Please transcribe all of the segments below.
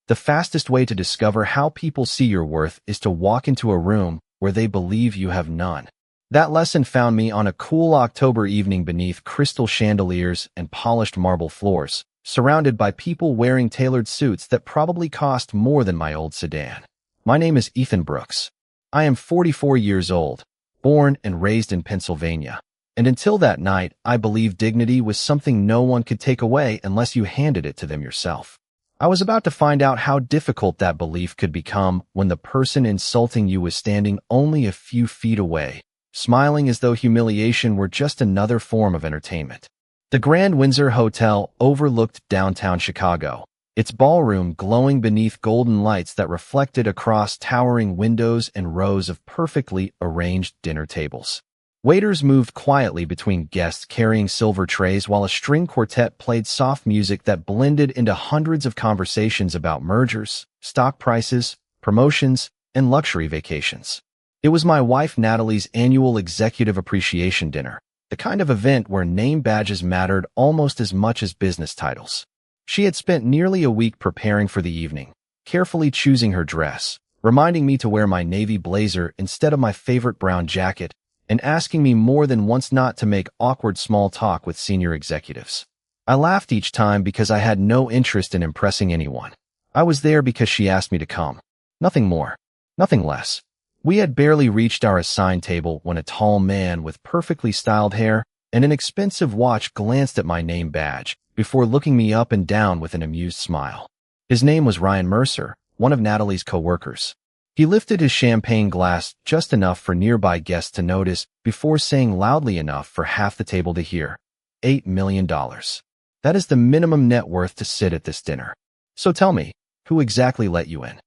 The fastest way to discover how people see your worth is to walk into a room where they believe you have none. That lesson found me on a cool October evening beneath crystal chandeliers and polished marble floors, surrounded by people wearing tailored suits that probably cost more than my old sedan. My name is Ethan Brooks. I am 44 years old, born and raised in Pennsylvania. And until that night, I believed dignity was something no one could take away unless you handed it to them yourself. I was about to find out how difficult that belief could become when the person insulting you was standing only a few feet away, smiling as though humiliation were just another form of entertainment. The Grand Windsor Hotel overlooked downtown Chicago, its ballroom glowing beneath golden lights that reflected across towering windows and rows of perfectly arranged dinner tables. Waiters moved quietly between guests carrying silver trays while a string quartet played soft music that blended into hundreds of conversations about mergers, stock prices, promotions, and luxury vacations. It was my wife Natalie's annual executive appreciation dinner, the kind of event where name badges mattered almost as much as business titles. She had spent nearly a week preparing for the evening, carefully choosing her dress, reminding me to wear my navy blazer instead of my favorite brown jacket, and asking me more than once not to make awkward small talk with senior executives. I laughed each time because I had no interest in impressing anyone. I was there because she asked me to come. Nothing more. Nothing less. We had barely reached our assigned table when a tall man with perfectly styled hair and an expensive watch glanced at my name badge before looking me up and down with an amused smile. His name was Ryan Mercer, one of Natalie's coworkers. He lifted his champagne glass just enough for nearby guests to notice before saying loudly enough for half the table to hear, $8 million. That is the minimum net worth to sit at this dinner. So tell me, who exactly let you in?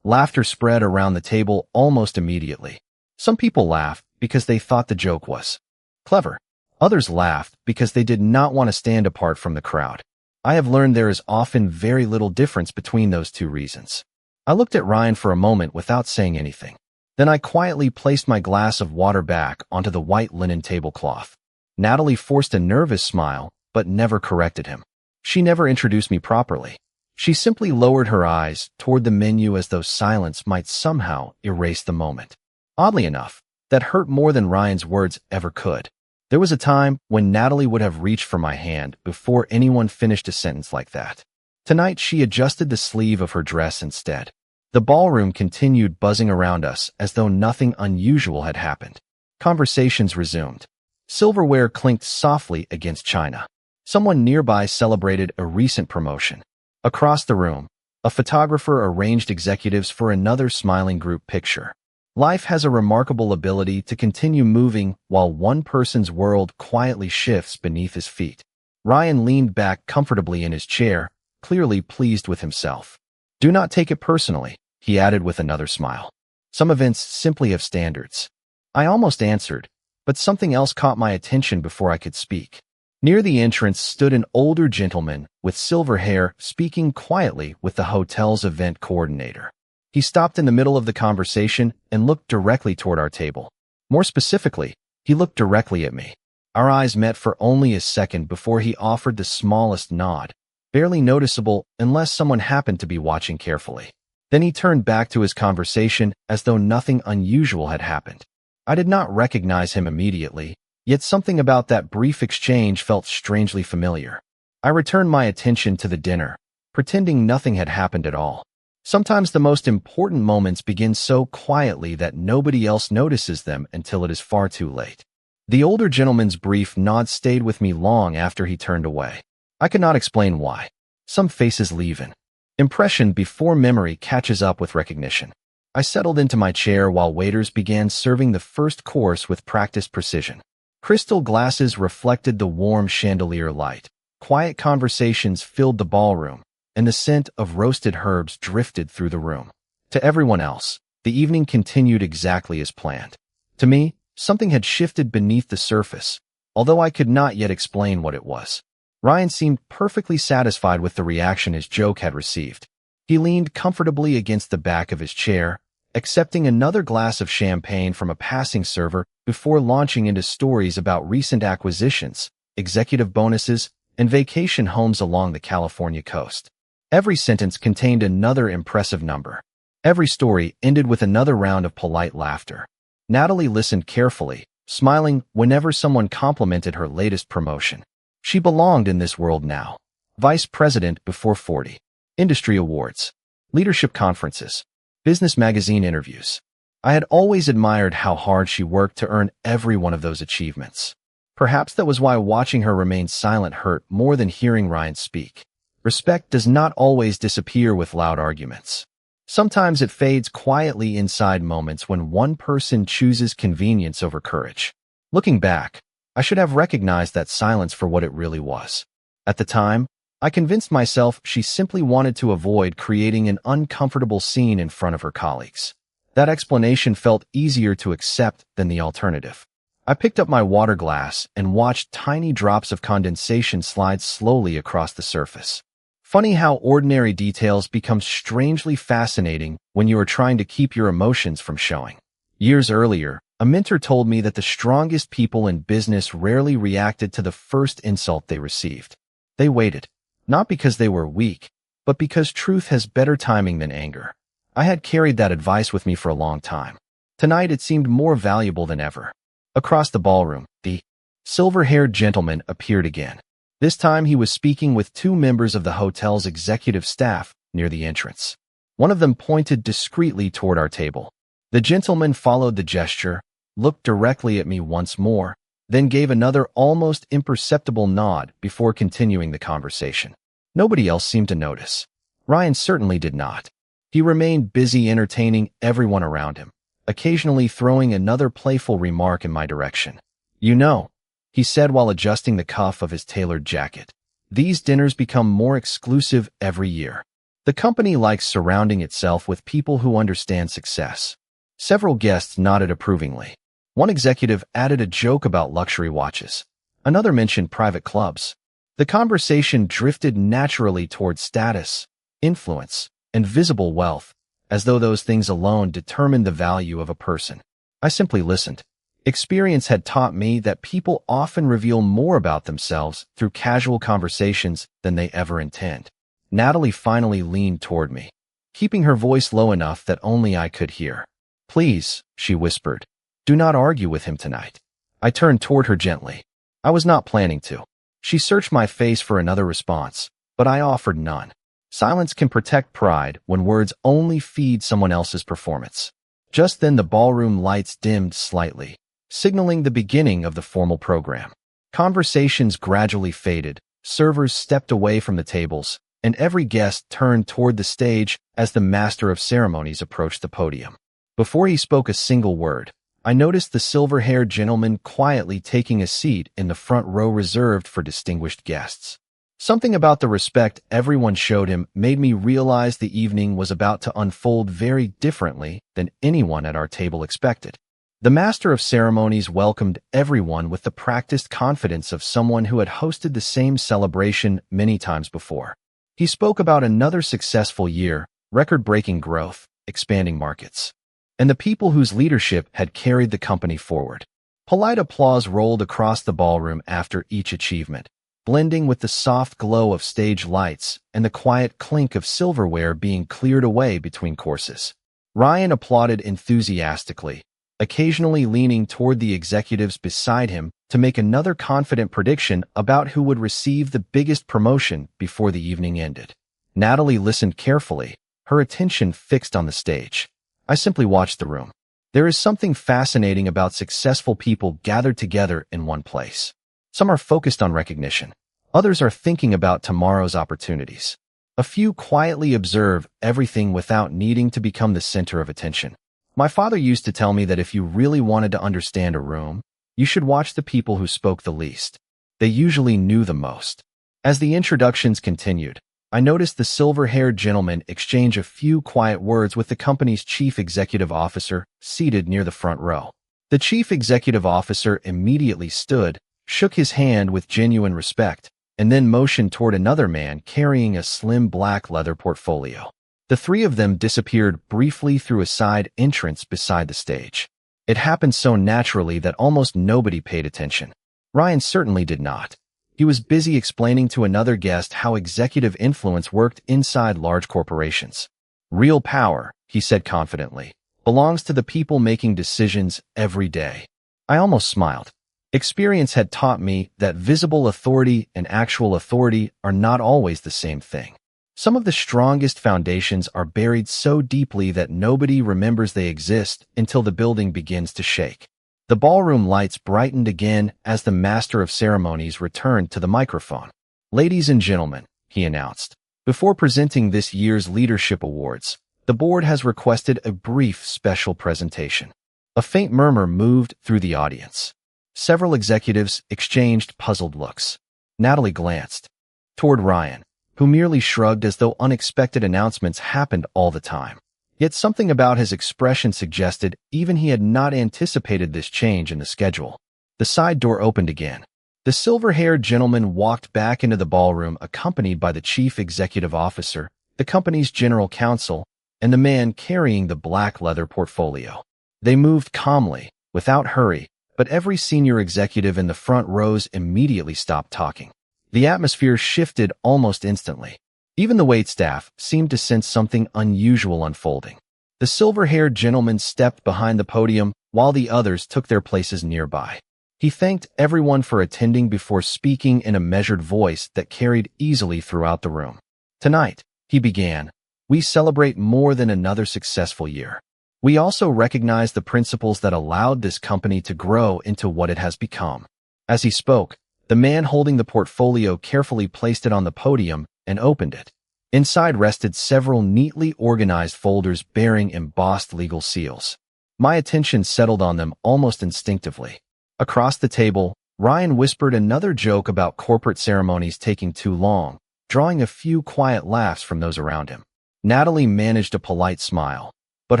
Laughter spread around the table almost immediately. Some people laughed because they thought the joke was clever. Others laughed because they did not want to stand apart from the crowd. I have learned there is often very little difference between those two reasons. I looked at Ryan for a moment without saying anything. Then I quietly placed my glass of water back onto the white linen tablecloth. Natalie forced a nervous smile, but never corrected him. She never introduced me properly. She simply lowered her eyes toward the menu as though silence might somehow erase the moment. Oddly enough, that hurt more than Ryan's words ever could. There was a time when Natalie would have reached for my hand before anyone finished a sentence like that. Tonight, she adjusted the sleeve of her dress instead. The ballroom continued buzzing around us as though nothing unusual had happened. Conversations resumed. Silverware clinked softly against china. Someone nearby celebrated a recent promotion. Across the room, a photographer arranged executives for another smiling group picture. Life has a remarkable ability to continue moving while one person's world quietly shifts beneath his feet. Ryan leaned back comfortably in his chair, clearly pleased with himself. Do not take it personally, he added with another smile. Some events simply have standards. I almost answered, but something else caught my attention before I could speak. Near the entrance stood an older gentleman with silver hair speaking quietly with the hotel's event coordinator. He stopped in the middle of the conversation and looked directly toward our table. More specifically, he looked directly at me. Our eyes met for only a second before he offered the smallest nod, barely noticeable unless someone happened to be watching carefully. Then he turned back to his conversation as though nothing unusual had happened. I did not recognize him immediately, yet something about that brief exchange felt strangely familiar. I returned my attention to the dinner, pretending nothing had happened at all. Sometimes the most important moments begin so quietly that nobody else notices them until it is far too late. The older gentleman's brief nod stayed with me long after he turned away. I could not explain why. Some faces leave an impression before memory catches up with recognition. I settled into my chair while waiters began serving the first course with practiced precision. Crystal glasses reflected the warm chandelier light. Quiet conversations filled the ballroom, and the scent of roasted herbs drifted through the room. To everyone else, the evening continued exactly as planned. To me, something had shifted beneath the surface, although I could not yet explain what it was. Ryan seemed perfectly satisfied with the reaction his joke had received. He leaned comfortably against the back of his chair, accepting another glass of champagne from a passing server before launching into stories about recent acquisitions, executive bonuses, and vacation homes along the California coast. Every sentence contained another impressive number. Every story ended with another round of polite laughter. Natalie listened carefully, smiling whenever someone complimented her latest promotion. She belonged in this world now. Vice President before 40. Industry awards. Leadership conferences. Business magazine interviews. I had always admired how hard she worked to earn every one of those achievements. Perhaps that was why watching her remain silent hurt more than hearing Ryan speak. Respect does not always disappear with loud arguments. Sometimes it fades quietly inside moments when one person chooses convenience over courage. Looking back, I should have recognized that silence for what it really was. At the time, I convinced myself she simply wanted to avoid creating an uncomfortable scene in front of her colleagues. That explanation felt easier to accept than the alternative. I picked up my water glass and watched tiny drops of condensation slide slowly across the surface. Funny how ordinary details become strangely fascinating when you are trying to keep your emotions from showing. Years earlier, a mentor told me that the strongest people in business rarely reacted to the first insult they received. They waited, not because they were weak, but because truth has better timing than anger. I had carried that advice with me for a long time. Tonight it seemed more valuable than ever. Across the ballroom, the silver-haired gentleman appeared again. This time he was speaking with two members of the hotel's executive staff near the entrance. One of them pointed discreetly toward our table. The gentleman followed the gesture, looked directly at me once more, then gave another almost imperceptible nod before continuing the conversation. Nobody else seemed to notice. Ryan certainly did not. He remained busy entertaining everyone around him, occasionally throwing another playful remark in my direction. "You know," he said while adjusting the cuff of his tailored jacket, "these dinners become more exclusive every year. The company likes surrounding itself with people who understand success." Several guests nodded approvingly. One executive added a joke about luxury watches. Another mentioned private clubs. The conversation drifted naturally toward status, influence, and visible wealth, as though those things alone determined the value of a person. I simply listened. Experience had taught me that people often reveal more about themselves through casual conversations than they ever intend. Natalie finally leaned toward me, keeping her voice low enough that only I could hear. "Please," she whispered, "do not argue with him tonight." I turned toward her gently. I was not planning to. She searched my face for another response, but I offered none. Silence can protect pride when words only feed someone else's performance. Just then the ballroom lights dimmed slightly, signaling the beginning of the formal program. Conversations gradually faded, servers stepped away from the tables, and every guest turned toward the stage as the master of ceremonies approached the podium. Before he spoke a single word, I noticed the silver-haired gentleman quietly taking a seat in the front row reserved for distinguished guests. Something about the respect everyone showed him made me realize the evening was about to unfold very differently than anyone at our table expected. The master of ceremonies welcomed everyone with the practiced confidence of someone who had hosted the same celebration many times before. He spoke about another successful year, record-breaking growth, expanding markets, and the people whose leadership had carried the company forward. Polite applause rolled across the ballroom after each achievement, blending with the soft glow of stage lights and the quiet clink of silverware being cleared away between courses. Ryan applauded enthusiastically, occasionally leaning toward the executives beside him to make another confident prediction about who would receive the biggest promotion before the evening ended. Natalie listened carefully, her attention fixed on the stage. I simply watched the room. There is something fascinating about successful people gathered together in one place. Some are focused on recognition. Others are thinking about tomorrow's opportunities. A few quietly observe everything without needing to become the center of attention. My father used to tell me that if you really wanted to understand a room, you should watch the people who spoke the least. They usually knew the most. As the introductions continued, I noticed the silver-haired gentleman exchange a few quiet words with the company's chief executive officer, seated near the front row. The chief executive officer immediately stood, shook his hand with genuine respect, and then motioned toward another man carrying a slim black leather portfolio. The three of them disappeared briefly through a side entrance beside the stage. It happened so naturally that almost nobody paid attention. Ryan certainly did not. He was busy explaining to another guest how executive influence worked inside large corporations. Real power, he said confidently, belongs to the people making decisions every day. I almost smiled. Experience had taught me that visible authority and actual authority are not always the same thing. Some of the strongest foundations are buried so deeply that nobody remembers they exist until the building begins to shake. The ballroom lights brightened again as the master of ceremonies returned to the microphone. "Ladies and gentlemen," he announced, "before presenting this year's leadership awards, the board has requested a brief special presentation." A faint murmur moved through the audience. Several executives exchanged puzzled looks. Natalie glanced toward Ryan, who merely shrugged as though unexpected announcements happened all the time. Yet something about his expression suggested even he had not anticipated this change in the schedule. The side door opened again. The silver-haired gentleman walked back into the ballroom accompanied by the chief executive officer, the company's general counsel, and the man carrying the black leather portfolio. They moved calmly, without hurry, but every senior executive in the front rows immediately stopped talking. The atmosphere shifted almost instantly. Even the waitstaff seemed to sense something unusual unfolding. The silver-haired gentleman stepped behind the podium while the others took their places nearby. He thanked everyone for attending before speaking in a measured voice that carried easily throughout the room. "Tonight," he began, "we celebrate more than another successful year. We also recognize the principles that allowed this company to grow into what it has become." As he spoke, the man holding the portfolio carefully placed it on the podium and opened it. Inside rested several neatly organized folders bearing embossed legal seals. My attention settled on them almost instinctively. Across the table, Ryan whispered another joke about corporate ceremonies taking too long, drawing a few quiet laughs from those around him. Natalie managed a polite smile, but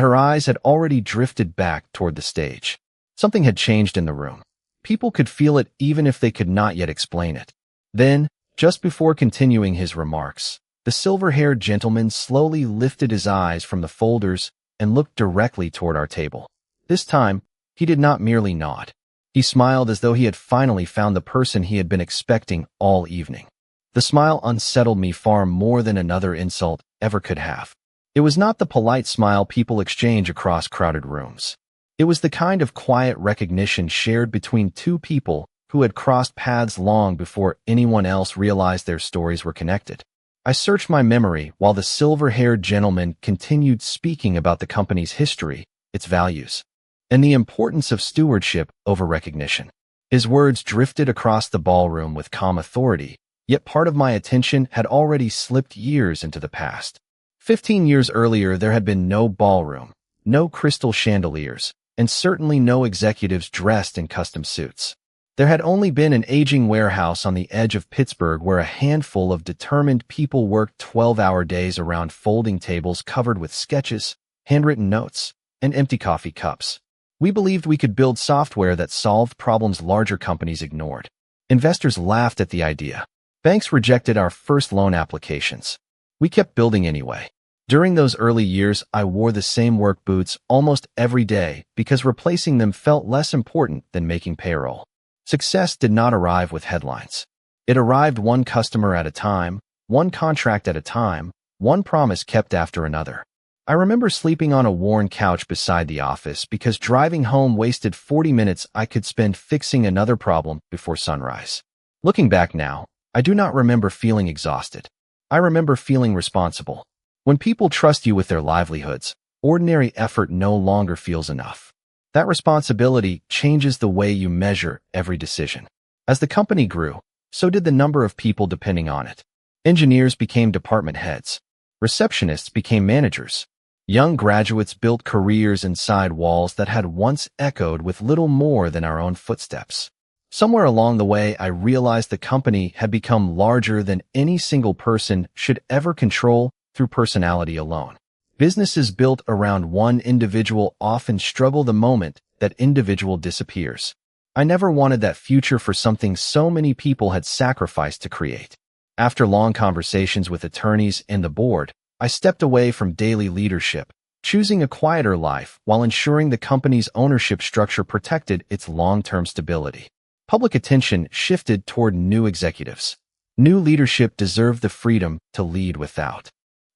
her eyes had already drifted back toward the stage. Something had changed in the room. People could feel it even if they could not yet explain it. Then, just before continuing his remarks, the silver-haired gentleman slowly lifted his eyes from the folders and looked directly toward our table. This time, he did not merely nod. He smiled as though he had finally found the person he had been expecting all evening. The smile unsettled me far more than another insult ever could have. It was not the polite smile people exchange across crowded rooms. It was the kind of quiet recognition shared between two people who had crossed paths long before anyone else realized their stories were connected. I searched my memory while the silver-haired gentleman continued speaking about the company's history, its values, and the importance of stewardship over recognition. His words drifted across the ballroom with calm authority, yet part of my attention had already slipped years into the past. 15 years earlier, there had been no ballroom, no crystal chandeliers, and certainly no executives dressed in custom suits. There had only been an aging warehouse on the edge of Pittsburgh where a handful of determined people worked 12-hour days around folding tables covered with sketches, handwritten notes, and empty coffee cups. We believed we could build software that solved problems larger companies ignored. Investors laughed at the idea. Banks rejected our first loan applications. We kept building anyway. During those early years, I wore the same work boots almost every day because replacing them felt less important than making payroll. Success did not arrive with headlines. It arrived one customer at a time, one contract at a time, one promise kept after another. I remember sleeping on a worn couch beside the office because driving home wasted 40 minutes I could spend fixing another problem before sunrise. Looking back now, I do not remember feeling exhausted. I remember feeling responsible. When people trust you with their livelihoods, ordinary effort no longer feels enough. That responsibility changes the way you measure every decision. As the company grew, so did the number of people depending on it. Engineers became department heads. Receptionists became managers. Young graduates built careers inside walls that had once echoed with little more than our own footsteps. Somewhere along the way, I realized the company had become larger than any single person should ever control through personality alone. Businesses built around one individual often struggle the moment that individual disappears. I never wanted that future for something so many people had sacrificed to create. After long conversations with attorneys and the board, I stepped away from daily leadership, choosing a quieter life while ensuring the company's ownership structure protected its long-term stability. Public attention shifted toward new executives. New leadership deserved the freedom to lead without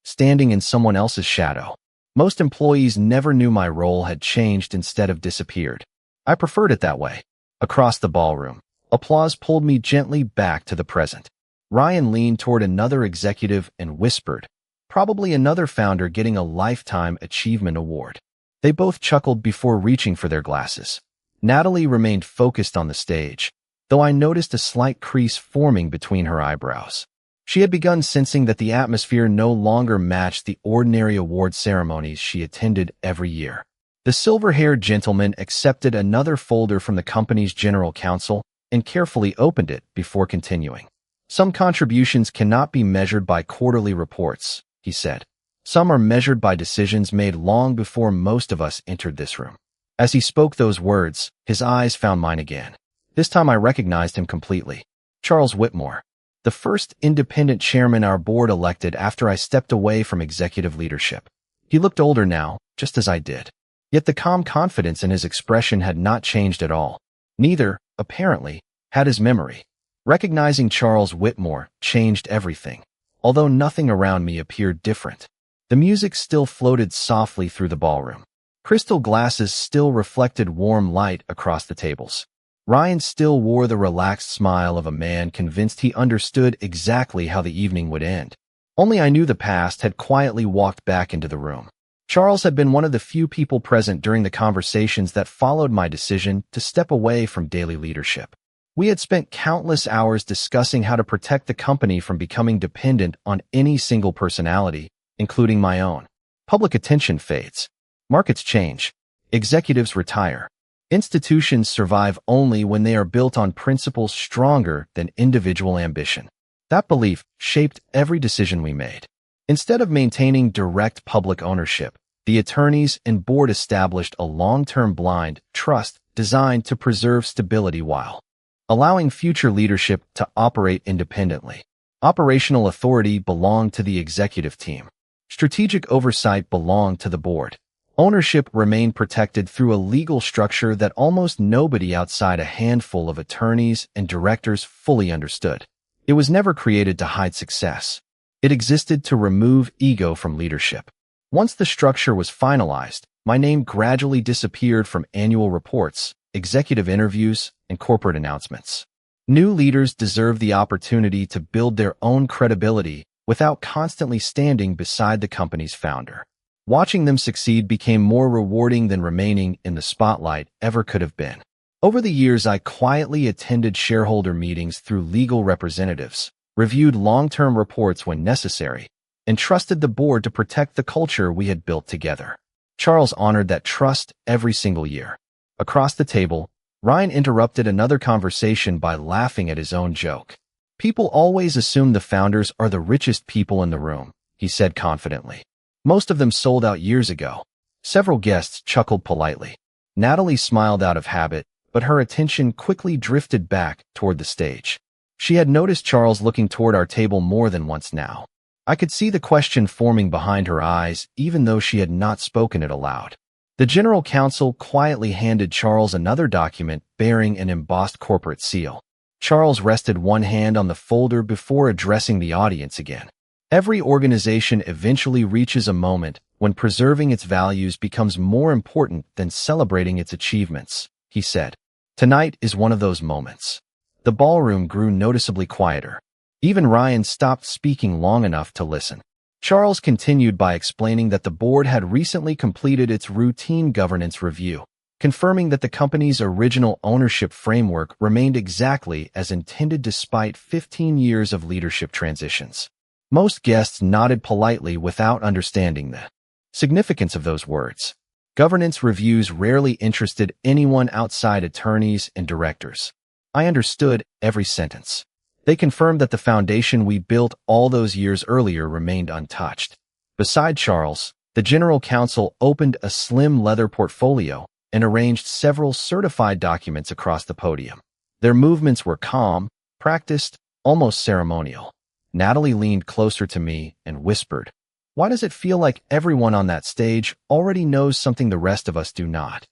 standing in someone else's shadow. Most employees never knew my role had changed instead of disappeared. I preferred it that way. Across the ballroom, applause pulled me gently back to the present. Ryan leaned toward another executive and whispered, "Probably another founder getting a Lifetime Achievement Award." They both chuckled before reaching for their glasses. Natalie remained focused on the stage, though I noticed a slight crease forming between her eyebrows. She had begun sensing that the atmosphere no longer matched the ordinary award ceremonies she attended every year. The silver-haired gentleman accepted another folder from the company's general counsel and carefully opened it before continuing. "Some contributions cannot be measured by quarterly reports," he said. "Some are measured by decisions made long before most of us entered this room." As he spoke those words, his eyes found mine again. This time I recognized him completely. Charles Whitmore, the first independent chairman our board elected after I stepped away from executive leadership. He looked older now, just as I did. Yet the calm confidence in his expression had not changed at all. Neither, apparently, had his memory. Recognizing Charles Whitmore changed everything, although nothing around me appeared different. The music still floated softly through the ballroom. Crystal glasses still reflected warm light across the tables. Ryan still wore the relaxed smile of a man convinced he understood exactly how the evening would end. Only I knew the past had quietly walked back into the room. Charles had been one of the few people present during the conversations that followed my decision to step away from daily leadership. We had spent countless hours discussing how to protect the company from becoming dependent on any single personality, including my own. Public attention fades. Markets change. Executives retire. Institutions survive only when they are built on principles stronger than individual ambition. That belief shaped every decision we made. Instead of maintaining direct public ownership, the attorneys and board established a long-term blind trust designed to preserve stability while allowing future leadership to operate independently. Operational authority belonged to the executive team. Strategic oversight belonged to the board. Ownership remained protected through a legal structure that almost nobody outside a handful of attorneys and directors fully understood. It was never created to hide success. It existed to remove ego from leadership. Once the structure was finalized, my name gradually disappeared from annual reports, executive interviews, and corporate announcements. New leaders deserve the opportunity to build their own credibility without constantly standing beside the company's founder. Watching them succeed became more rewarding than remaining in the spotlight ever could have been. Over the years, I quietly attended shareholder meetings through legal representatives, reviewed long-term reports when necessary, and trusted the board to protect the culture we had built together. Charles honored that trust every single year. Across the table, Ryan interrupted another conversation by laughing at his own joke. "People always assume the founders are the richest people in the room," he said confidently. "Most of them sold out years ago." Several guests chuckled politely. Natalie smiled out of habit, but her attention quickly drifted back toward the stage. She had noticed Charles looking toward our table more than once now. I could see the question forming behind her eyes, even though she had not spoken it aloud. The general counsel quietly handed Charles another document bearing an embossed corporate seal. Charles rested one hand on the folder before addressing the audience again. "Every organization eventually reaches a moment when preserving its values becomes more important than celebrating its achievements," he said. "Tonight is one of those moments." The ballroom grew noticeably quieter. Even Ryan stopped speaking long enough to listen. Charles continued by explaining that the board had recently completed its routine governance review, confirming that the company's original ownership framework remained exactly as intended despite 15 years of leadership transitions. Most guests nodded politely without understanding the significance of those words. Governance reviews rarely interested anyone outside attorneys and directors. I understood every sentence. They confirmed that the foundation we built all those years earlier remained untouched. Beside Charles, the general counsel opened a slim leather portfolio and arranged several certified documents across the podium. Their movements were calm, practiced, almost ceremonial. Natalie leaned closer to me and whispered, "Why does it feel like everyone on that stage already knows something the rest of us do not?"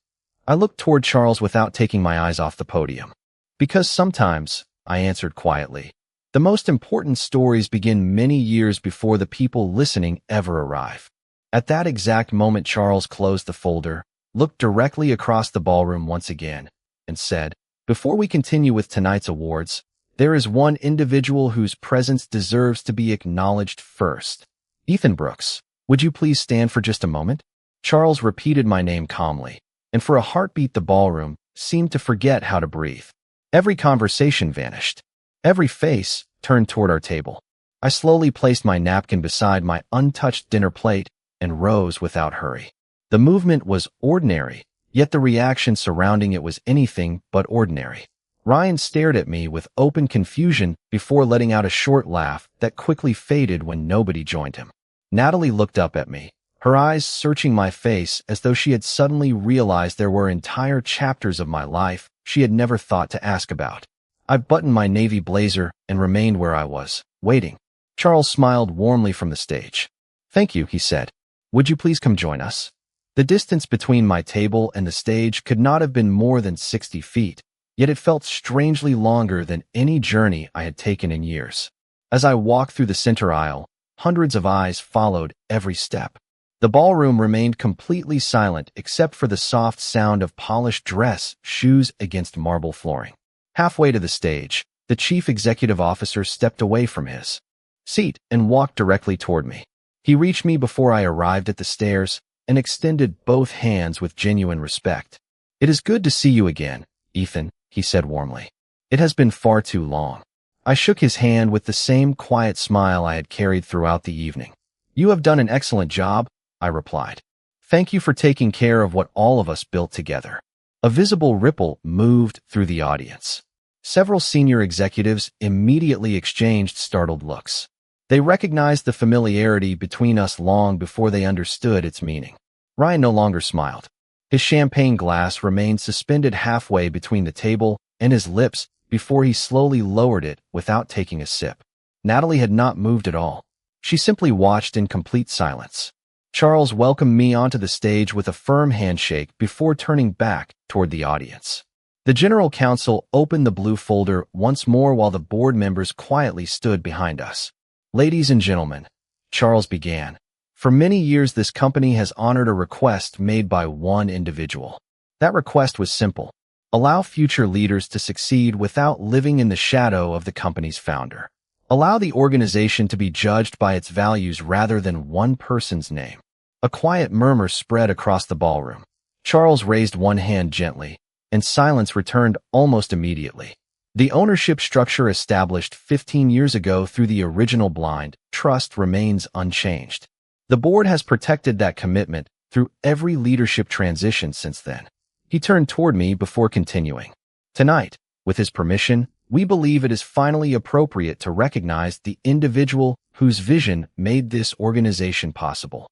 I looked toward Charles without taking my eyes off the podium. Because sometimes, I answered quietly, the most important stories begin many years before the people listening ever arrive. At that exact moment, Charles closed the folder, looked directly across the ballroom once again, and said, "Before we continue with tonight's awards, there is one individual whose presence deserves to be acknowledged first. Ethan Brooks, would you please stand for just a moment?" Charles repeated my name calmly, and for a heartbeat the ballroom seemed to forget how to breathe. Every conversation vanished. Every face turned toward our table. I slowly placed my napkin beside my untouched dinner plate and rose without hurry. The movement was ordinary, yet the reaction surrounding it was anything but ordinary. Ryan stared at me with open confusion before letting out a short laugh that quickly faded when nobody joined him. Natalie looked up at me, her eyes searching my face as though she had suddenly realized there were entire chapters of my life she had never thought to ask about. I buttoned my navy blazer and remained where I was, waiting. Charles smiled warmly from the stage. "Thank you," he said. "Would you please come join us?" The distance between my table and the stage could not have been more than 60 feet, yet it felt strangely longer than any journey I had taken in years. As I walked through the center aisle, hundreds of eyes followed every step. The ballroom remained completely silent except for the soft sound of polished dress shoes against marble flooring. Halfway to the stage, the chief executive officer stepped away from his seat and walked directly toward me. He reached me before I arrived at the stairs and extended both hands with genuine respect. "It is good to see you again, Ethan," he said warmly. "It has been far too long." I shook his hand with the same quiet smile I had carried throughout the evening. "You have done an excellent job," I replied. "Thank you for taking care of what all of us built together." A visible ripple moved through the audience. Several senior executives immediately exchanged startled looks. They recognized the familiarity between us long before they understood its meaning. Ryan no longer smiled. His champagne glass remained suspended halfway between the table and his lips before he slowly lowered it without taking a sip. Natalie had not moved at all. She simply watched in complete silence. Charles welcomed me onto the stage with a firm handshake before turning back toward the audience. The general counsel opened the blue folder once more while the board members quietly stood behind us. "Ladies and gentlemen," Charles began, "for many years this company has honored a request made by one individual. That request was simple: allow future leaders to succeed without living in the shadow of the company's founder. Allow the organization to be judged by its values rather than one person's name." A quiet murmur spread across the ballroom. Charles raised one hand gently, and silence returned almost immediately. The ownership structure established 15 years ago through the original blind trust remains unchanged. The board has protected that commitment through every leadership transition since then. He turned toward me before continuing. "Tonight, with his permission, we believe it is finally appropriate to recognize the individual whose vision made this organization possible."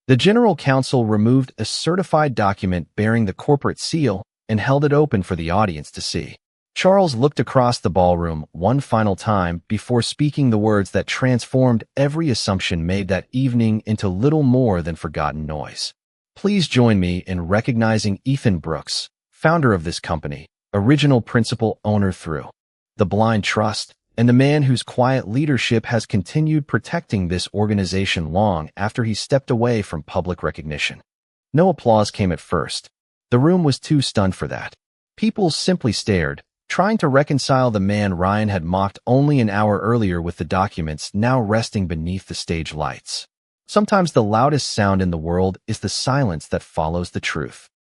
The general counsel removed a certified document bearing the corporate seal and held it open for the audience to see. Charles looked across the ballroom one final time before speaking the words that transformed every assumption made that evening into little more than forgotten noise. "Please join me in recognizing Ethan Brooks, founder of this company, original principal owner through the blind trust, and the man whose quiet leadership has continued protecting this organization long after he stepped away from public recognition." No applause came at first. The room was too stunned for that. People simply stared, trying to reconcile the man Ryan had mocked only an hour earlier with the documents now resting beneath the stage lights. Sometimes the loudest sound in the world is the silence that follows the truth.